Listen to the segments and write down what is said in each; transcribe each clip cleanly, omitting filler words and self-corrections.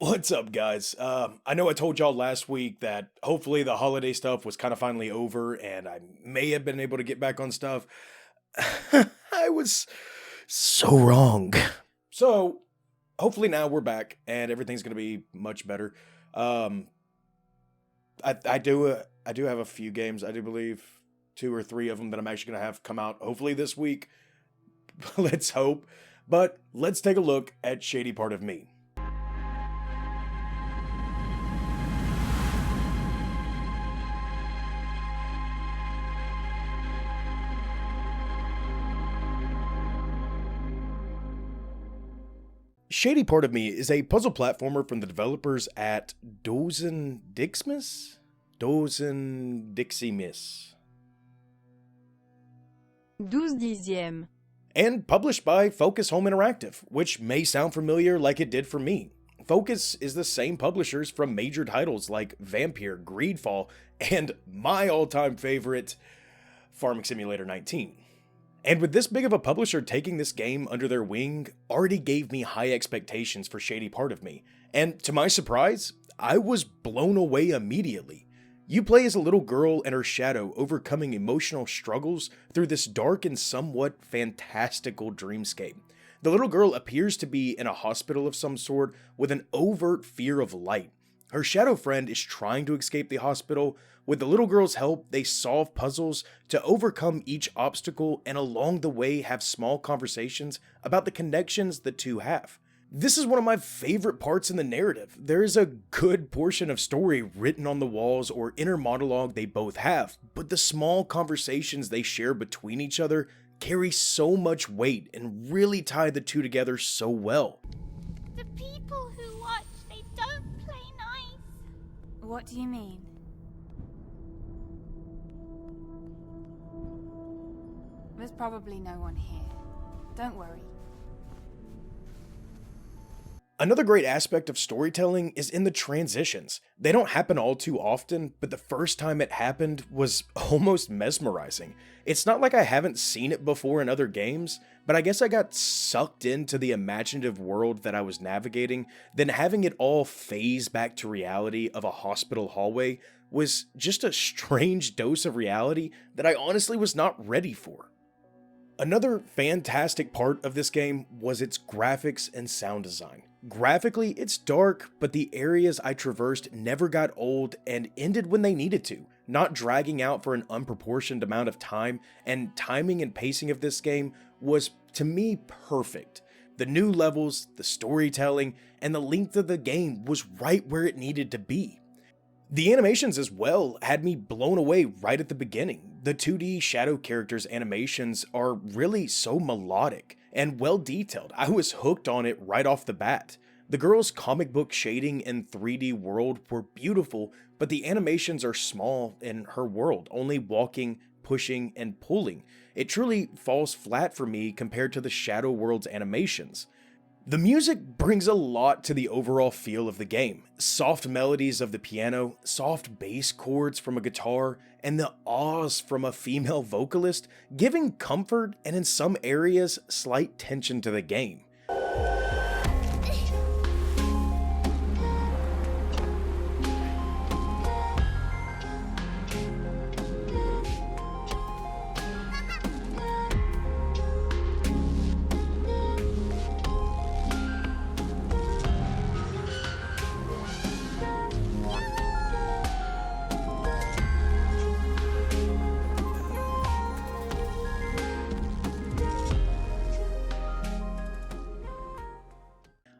What's up, guys? I know I told y'all last week that hopefully the holiday stuff was kind of finally over and I may have been able to get back on stuff. I was so wrong. So, hopefully now we're back and everything's going to be much better. Um, I do have a few games, I do believe two or three of them that I'm actually going to have come out hopefully this week. Let's hope. But let's take a look at Shady Part of Me. Shady Part of Me is a puzzle platformer from the developers at Dozen Dixmas? Dozen Diximis. 12 dixièmes. And published by Focus Home Interactive, which may sound familiar like it did for me. Focus is the same publishers from major titles like Vampire, Greedfall, and my all-time favorite, Farming Simulator 19. And with this big of a publisher taking this game under their wing already gave me high expectations for Shady Part of Me. And to my surprise, I was blown away immediately. You play as a little girl and her shadow overcoming emotional struggles through this dark and somewhat fantastical dreamscape. The little girl appears to be in a hospital of some sort with an overt fear of light. Her shadow friend is trying to escape the hospital. With the little girl's help, they solve puzzles to overcome each obstacle and along the way have small conversations about the connections the two have. This is one of my favorite parts in the narrative. There is a good portion of story written on the walls or inner monologue they both have, but the small conversations they share between each other carry so much weight and really tie the two together so well. The people who watch, they don't play nice. What do you mean? There's probably no one here. Don't worry. Another great aspect of storytelling is in the transitions. They don't happen all too often, but the first time it happened was almost mesmerizing. It's not like I haven't seen it before in other games, but I guess I got sucked into the imaginative world that I was navigating, then having it all phase back to reality of a hospital hallway was just a strange dose of reality that I honestly was not ready for. Another fantastic part of this game was its graphics and sound design. Graphically, it's dark, but the areas I traversed never got old and ended when they needed to, not dragging out for an unproportioned amount of time, and timing and pacing of this game was, to me, perfect. The new levels, the storytelling, and the length of the game was right where it needed to be. The animations as well had me blown away right at the beginning. The 2D shadow characters' animations are really so melodic and well detailed. I was hooked on it right off the bat. The girl's comic book shading and 3D world were beautiful, but the animations are small in her world, only walking, pushing, and pulling. It truly falls flat for me compared to the Shadow World's animations. The music brings a lot to the overall feel of the game. Soft melodies of the piano, soft bass chords from a guitar, and the ahs from a female vocalist, giving comfort and in some areas, slight tension to the game.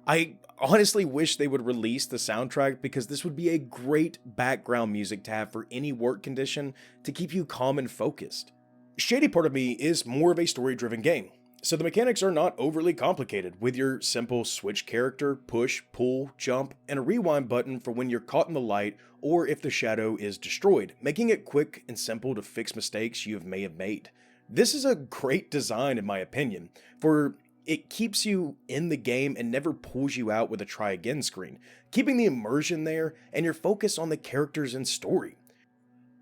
I honestly wish they would release the soundtrack because this would be a great background music to have for any work condition to keep you calm and focused. Shady Part of Me is more of a story-driven game, so the mechanics are not overly complicated with your simple switch character, push, pull, jump, and a rewind button for when you're caught in the light or if the shadow is destroyed, making it quick and simple to fix mistakes you may have made. This is a great design in my opinion, for it keeps you in the game and never pulls you out with a try again screen, keeping the immersion there and your focus on the characters and story.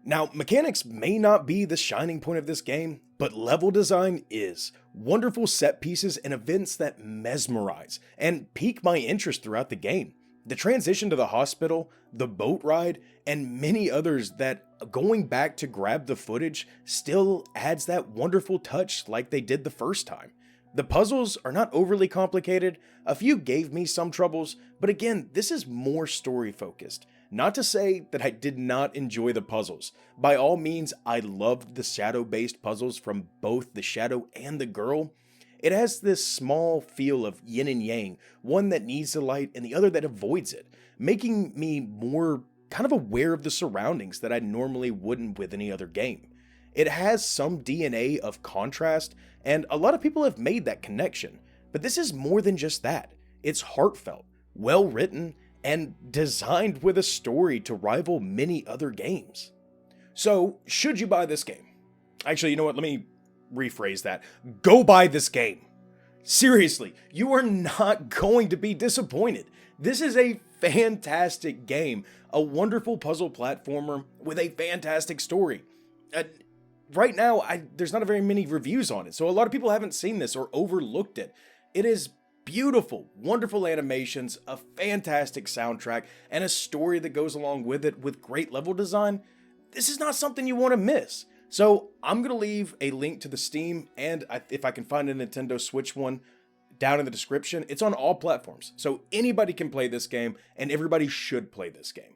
Now, mechanics may not be the shining point of this game, but level design is. Wonderful set pieces and events that mesmerize and pique my interest throughout the game. The transition to the hospital, the boat ride, and many others that going back to grab the footage still adds that wonderful touch like they did the first time. The puzzles are not overly complicated, a few gave me some troubles, but again, this is more story focused. Not to say that I did not enjoy the puzzles. By all means, I loved the shadow-based puzzles from both the shadow and the girl. It has this small feel of yin and yang, one that needs the light and the other that avoids it, making me more kind of aware of the surroundings that I normally wouldn't with any other game. It has some DNA of contrast, and a lot of people have made that connection, but this is more than just that. It's heartfelt, well written, and designed with a story to rival many other games. So, should you buy this game? Actually, you know what, let me rephrase that. Go buy this game. Seriously, you are not going to be disappointed. This is a fantastic game, a wonderful puzzle platformer with a fantastic story. Right now, there's not very many reviews on it, so a lot of people haven't seen this or overlooked it. It is beautiful, wonderful animations, a fantastic soundtrack, and a story that goes along with it with great level design. This is not something you want to miss. So I'm going to leave a link to the Steam, and if I can find a Nintendo Switch one, down in the description. It's on all platforms, so anybody can play this game, and everybody should play this game.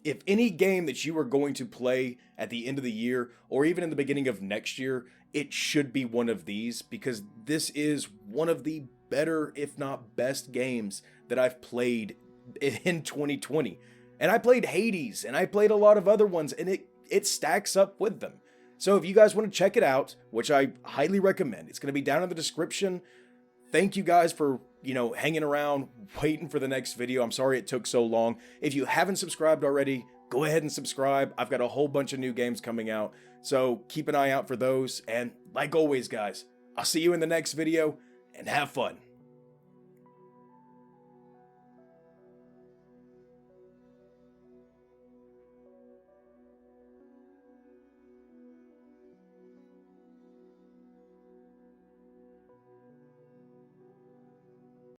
If any game that you are going to play at the end of the year, or even in the beginning of next year, it should be one of these, because this is one of the better, if not best games that I've played in 2020. And I played Hades, and I played a lot of other ones, and it stacks up with them. So if you guys want to check it out, which I highly recommend, it's going to be down in the description. Thank you guys for, hanging around, waiting for the next video. I'm sorry it took so long. If you haven't subscribed already, go ahead and subscribe. I've got a whole bunch of new games coming out, so keep an eye out for those. And like always, guys, I'll see you in the next video, and have fun.